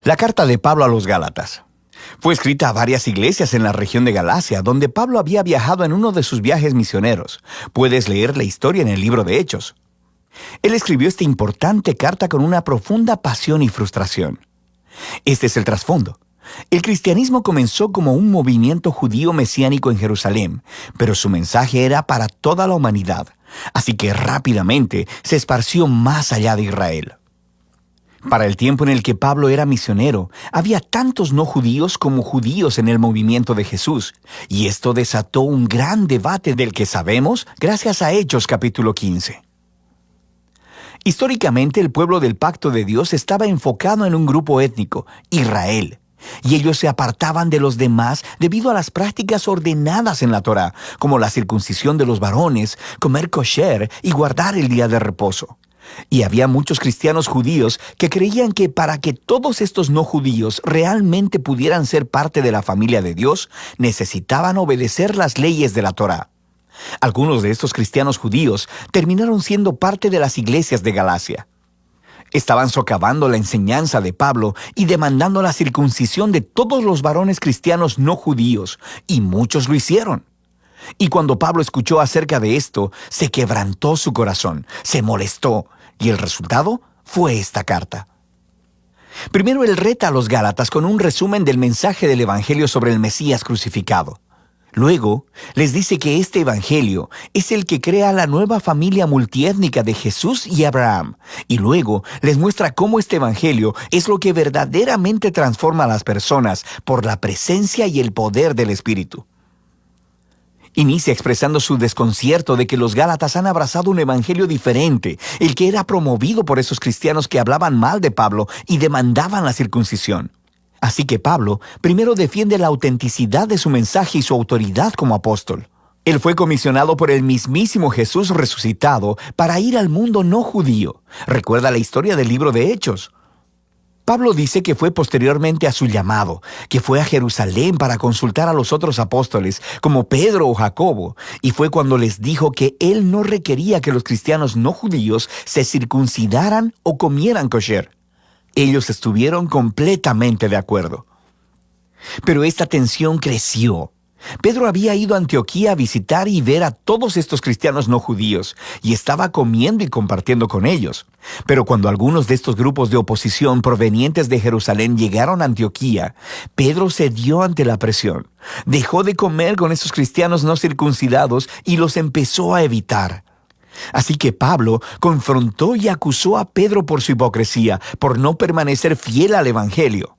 La carta de Pablo a los Gálatas. Fue escrita a varias iglesias en la región de Galacia, donde Pablo había viajado en uno de sus viajes misioneros. Puedes leer la historia en el libro de Hechos. Él escribió esta importante carta con una profunda pasión y frustración. Este es el trasfondo. El cristianismo comenzó como un movimiento judío mesiánico en Jerusalén, pero su mensaje era para toda la humanidad, así que rápidamente se esparció más allá de Israel. Para el tiempo en el que Pablo era misionero, había tantos no judíos como judíos en el movimiento de Jesús, y esto desató un gran debate del que sabemos gracias a Hechos capítulo 15. Históricamente, el pueblo del pacto de Dios estaba enfocado en un grupo étnico, Israel, y ellos se apartaban de los demás debido a las prácticas ordenadas en la Torá, como la circuncisión de los varones, comer kosher y guardar el día de reposo. Y había muchos cristianos judíos que creían que para que todos estos no judíos realmente pudieran ser parte de la familia de Dios, necesitaban obedecer las leyes de la Torá. Algunos de estos cristianos judíos terminaron siendo parte de las iglesias de Galacia. Estaban socavando la enseñanza de Pablo y demandando la circuncisión de todos los varones cristianos no judíos, y muchos lo hicieron. Y cuando Pablo escuchó acerca de esto, se quebrantó su corazón, se molestó, y el resultado fue esta carta. Primero, él reta a los Gálatas con un resumen del mensaje del Evangelio sobre el Mesías crucificado. Luego, les dice que este Evangelio es el que crea la nueva familia multiétnica de Jesús y Abraham. Y luego, les muestra cómo este Evangelio es lo que verdaderamente transforma a las personas por la presencia y el poder del Espíritu. Inicia expresando su desconcierto de que los Gálatas han abrazado un evangelio diferente, el que era promovido por esos cristianos que hablaban mal de Pablo y demandaban la circuncisión. Así que Pablo primero defiende la autenticidad de su mensaje y su autoridad como apóstol. Él fue comisionado por el mismísimo Jesús resucitado para ir al mundo no judío. Recuerda la historia del libro de Hechos. Pablo dice que fue posteriormente a su llamado, que fue a Jerusalén para consultar a los otros apóstoles, como Pedro o Jacobo, y fue cuando les dijo que él no requería que los cristianos no judíos se circuncidaran o comieran kosher. Ellos estuvieron completamente de acuerdo. Pero esta tensión creció. Pedro había ido a Antioquía a visitar y ver a todos estos cristianos no judíos, y estaba comiendo y compartiendo con ellos. Pero cuando algunos de estos grupos de oposición provenientes de Jerusalén llegaron a Antioquía, Pedro cedió ante la presión. Dejó de comer con esos cristianos no circuncidados y los empezó a evitar. Así que Pablo confrontó y acusó a Pedro por su hipocresía, por no permanecer fiel al Evangelio.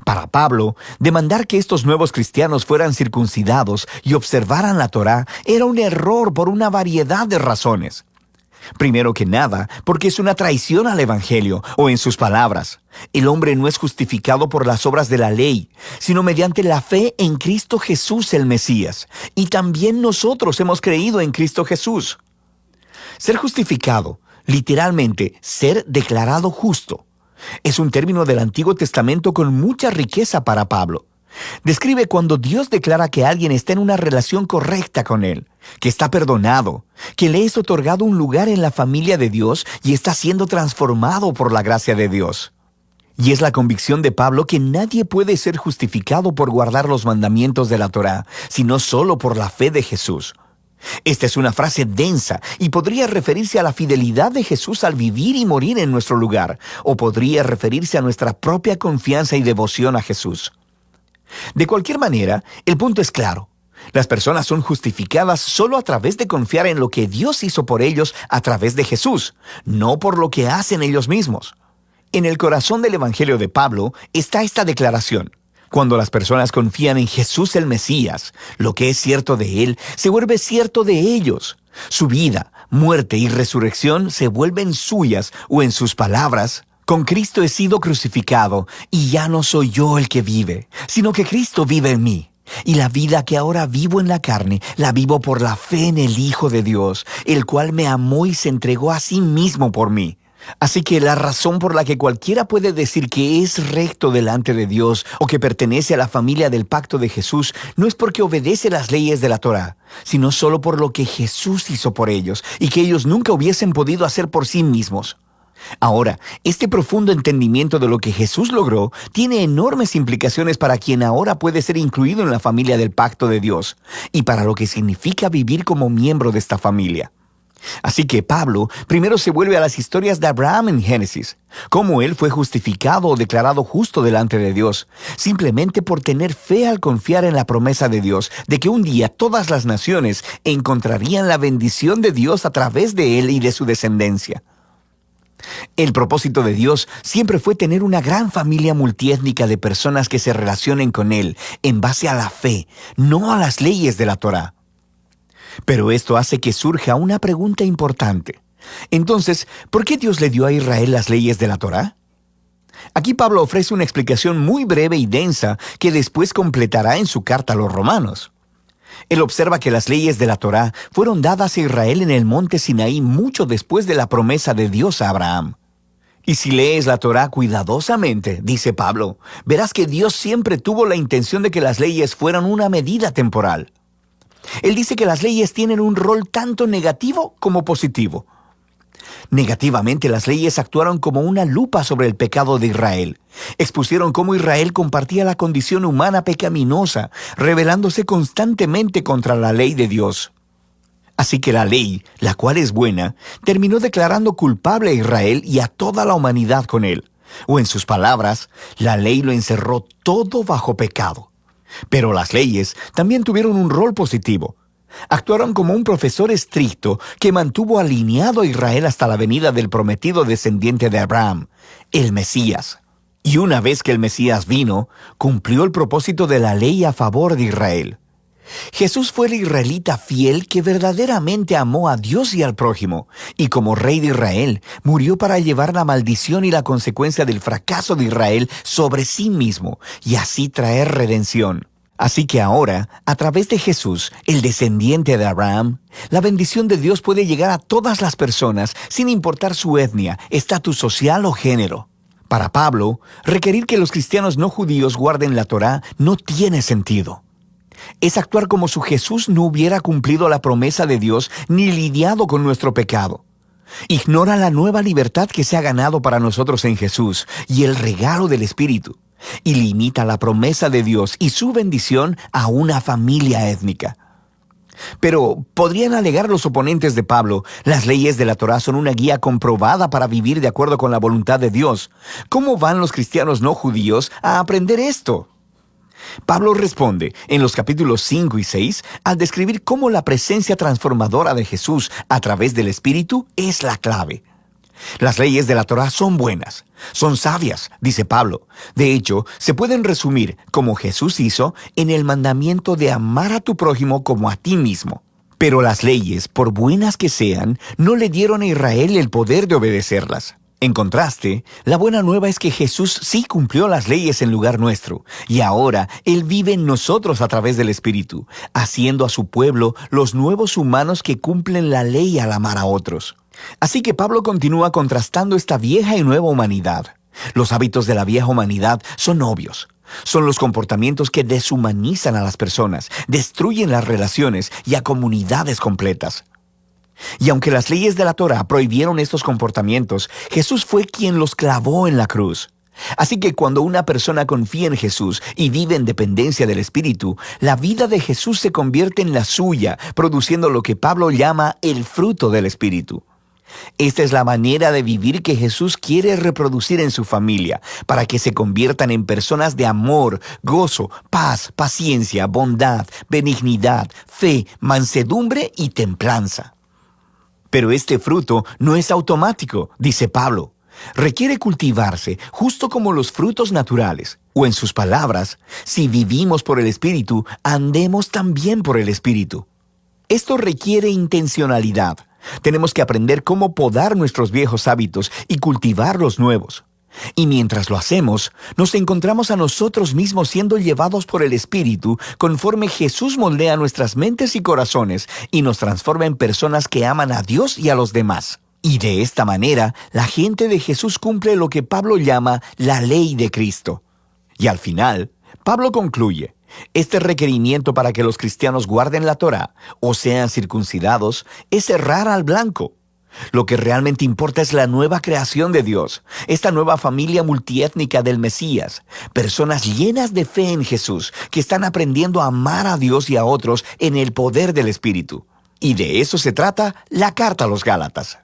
Para Pablo, demandar que estos nuevos cristianos fueran circuncidados y observaran la Torá era un error por una variedad de razones. Primero que nada, porque es una traición al Evangelio, o en sus palabras, el hombre no es justificado por las obras de la ley, sino mediante la fe en Cristo Jesús el Mesías, y también nosotros hemos creído en Cristo Jesús. Ser justificado, literalmente, ser declarado justo, es un término del Antiguo Testamento con mucha riqueza para Pablo. Describe cuando Dios declara que alguien está en una relación correcta con Él, que está perdonado, que le es otorgado un lugar en la familia de Dios y está siendo transformado por la gracia de Dios. Y es la convicción de Pablo que nadie puede ser justificado por guardar los mandamientos de la Torá, sino solo por la fe de Jesús. Esta es una frase densa y podría referirse a la fidelidad de Jesús al vivir y morir en nuestro lugar, o podría referirse a nuestra propia confianza y devoción a Jesús. De cualquier manera, el punto es claro. Las personas son justificadas solo a través de confiar en lo que Dios hizo por ellos a través de Jesús, no por lo que hacen ellos mismos. En el corazón del Evangelio de Pablo está esta declaración. Cuando las personas confían en Jesús el Mesías, lo que es cierto de Él se vuelve cierto de ellos. Su vida, muerte y resurrección se vuelven suyas, o en sus palabras, con Cristo he sido crucificado, y ya no soy yo el que vive, sino que Cristo vive en mí. Y la vida que ahora vivo en la carne, la vivo por la fe en el Hijo de Dios, el cual me amó y se entregó a sí mismo por mí. Así que la razón por la que cualquiera puede decir que es recto delante de Dios o que pertenece a la familia del pacto de Jesús no es porque obedece las leyes de la Torá, sino solo por lo que Jesús hizo por ellos y que ellos nunca hubiesen podido hacer por sí mismos. Ahora, este profundo entendimiento de lo que Jesús logró tiene enormes implicaciones para quien ahora puede ser incluido en la familia del pacto de Dios y para lo que significa vivir como miembro de esta familia. Así que Pablo primero se vuelve a las historias de Abraham en Génesis, cómo él fue justificado o declarado justo delante de Dios, simplemente por tener fe al confiar en la promesa de Dios de que un día todas las naciones encontrarían la bendición de Dios a través de él y de su descendencia. El propósito de Dios siempre fue tener una gran familia multiétnica de personas que se relacionen con Él en base a la fe, no a las leyes de la Torá. Pero esto hace que surja una pregunta importante. Entonces, ¿por qué Dios le dio a Israel las leyes de la Torá? Aquí Pablo ofrece una explicación muy breve y densa que después completará en su carta a los romanos. Él observa que las leyes de la Torá fueron dadas a Israel en el monte Sinaí mucho después de la promesa de Dios a Abraham. Y si lees la Torá cuidadosamente, dice Pablo, verás que Dios siempre tuvo la intención de que las leyes fueran una medida temporal. Él dice que las leyes tienen un rol tanto negativo como positivo. Negativamente, las leyes actuaron como una lupa sobre el pecado de Israel. Expusieron cómo Israel compartía la condición humana pecaminosa, rebelándose constantemente contra la ley de Dios. Así que la ley, la cual es buena, terminó declarando culpable a Israel y a toda la humanidad con él. O en sus palabras, la ley lo encerró todo bajo pecado. Pero las leyes también tuvieron un rol positivo. Actuaron como un profesor estricto que mantuvo alineado a Israel hasta la venida del prometido descendiente de Abraham, el Mesías. Y una vez que el Mesías vino, cumplió el propósito de la ley a favor de Israel. Jesús fue el israelita fiel que verdaderamente amó a Dios y al prójimo, y como rey de Israel, murió para llevar la maldición y la consecuencia del fracaso de Israel sobre sí mismo, y así traer redención. Así que ahora, a través de Jesús, el descendiente de Abraham, la bendición de Dios puede llegar a todas las personas, sin importar su etnia, estatus social o género. Para Pablo, requerir que los cristianos no judíos guarden la Torá no tiene sentido. Es actuar como si Jesús no hubiera cumplido la promesa de Dios ni lidiado con nuestro pecado. Ignora la nueva libertad que se ha ganado para nosotros en Jesús y el regalo del Espíritu, y limita la promesa de Dios y su bendición a una familia étnica. Pero, podrían alegar los oponentes de Pablo, las leyes de la Torá son una guía comprobada para vivir de acuerdo con la voluntad de Dios. ¿Cómo van los cristianos no judíos a aprender esto? Pablo responde en los capítulos 5 y 6 al describir cómo la presencia transformadora de Jesús a través del Espíritu es la clave. Las leyes de la Torá son buenas, son sabias, dice Pablo. De hecho, se pueden resumir, como Jesús hizo, en el mandamiento de amar a tu prójimo como a ti mismo. Pero las leyes, por buenas que sean, no le dieron a Israel el poder de obedecerlas. En contraste, la buena nueva es que Jesús sí cumplió las leyes en lugar nuestro, y ahora Él vive en nosotros a través del Espíritu, haciendo a su pueblo los nuevos humanos que cumplen la ley al amar a otros. Así que Pablo continúa contrastando esta vieja y nueva humanidad. Los hábitos de la vieja humanidad son obvios. Son los comportamientos que deshumanizan a las personas, destruyen las relaciones y a comunidades completas. Y aunque las leyes de la Torá prohibieron estos comportamientos, Jesús fue quien los clavó en la cruz. Así que cuando una persona confía en Jesús y vive en dependencia del Espíritu, la vida de Jesús se convierte en la suya, produciendo lo que Pablo llama el fruto del Espíritu. Esta es la manera de vivir que Jesús quiere reproducir en su familia, para que se conviertan en personas de amor, gozo, paz, paciencia, bondad, benignidad, fe, mansedumbre y templanza. Pero este fruto no es automático, dice Pablo. Requiere cultivarse, justo como los frutos naturales. O en sus palabras, si vivimos por el Espíritu, andemos también por el Espíritu. Esto requiere intencionalidad. Tenemos que aprender cómo podar nuestros viejos hábitos y cultivar los nuevos. Y mientras lo hacemos, nos encontramos a nosotros mismos siendo llevados por el Espíritu conforme Jesús moldea nuestras mentes y corazones y nos transforma en personas que aman a Dios y a los demás. Y de esta manera, la gente de Jesús cumple lo que Pablo llama la ley de Cristo. Y al final, Pablo concluye: este requerimiento para que los cristianos guarden la Torá o sean circuncidados es errar al blanco. Lo que realmente importa es la nueva creación de Dios, esta nueva familia multiétnica del Mesías, personas llenas de fe en Jesús, que están aprendiendo a amar a Dios y a otros en el poder del Espíritu. Y de eso se trata la carta a los Gálatas.